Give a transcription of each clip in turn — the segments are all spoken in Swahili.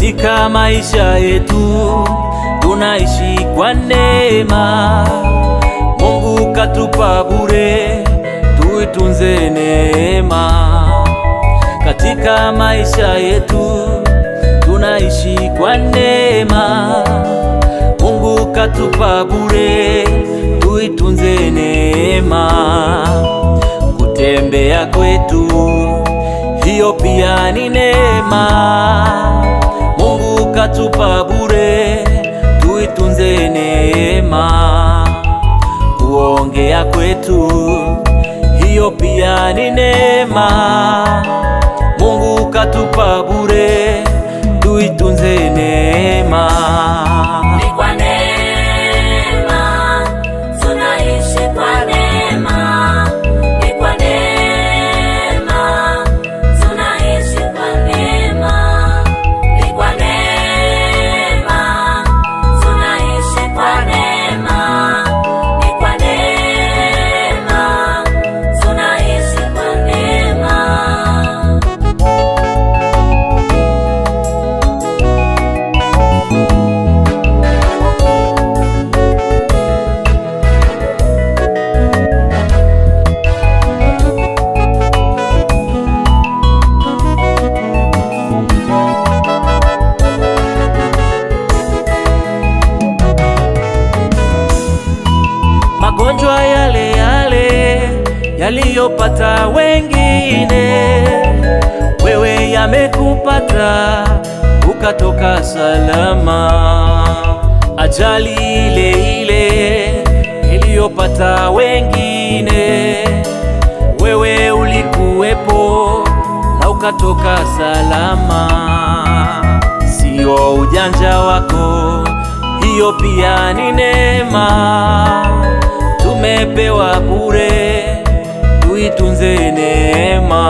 Katika maisha yetu tunaishi kwa neema. Mungu katupa bure, tuitunze neema. Katika maisha yetu tunaishi kwa neema. Mungu katupa bure, tuitunze neema. Kutembea kwetu hiyo pia ni neema. Mungu katupa bure, tuitunze neema. Kuongea kwetu hiyo pia ni neema. Mungu katupa bure, tuitunze neema. Ni kwa neema tunaishi, kwa neema. Ni kwa neema tunaishi, kwa neema. Ni kwa neema tunaishi, kwa neema. Ni kwa neema tunaishi, kwa neema. Magonjwa yale yale yaliyopata wengine, wewe yamekupata ukatoka salama. Ajali ile ile iliyopata wengine, wewe ulikuwepo na ukatoka salama. Sio ujanja wako, hiyo pia ni neema. Tumepewa bure, tuitunze neema.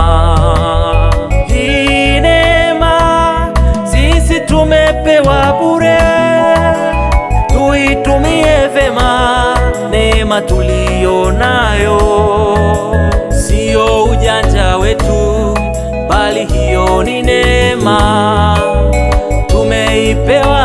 Hii neema sisi tumepewa bure, tuitumie vema neema tuliyo nayo. Sio ujanja wetu, bali hiyo ni neema tumeipewa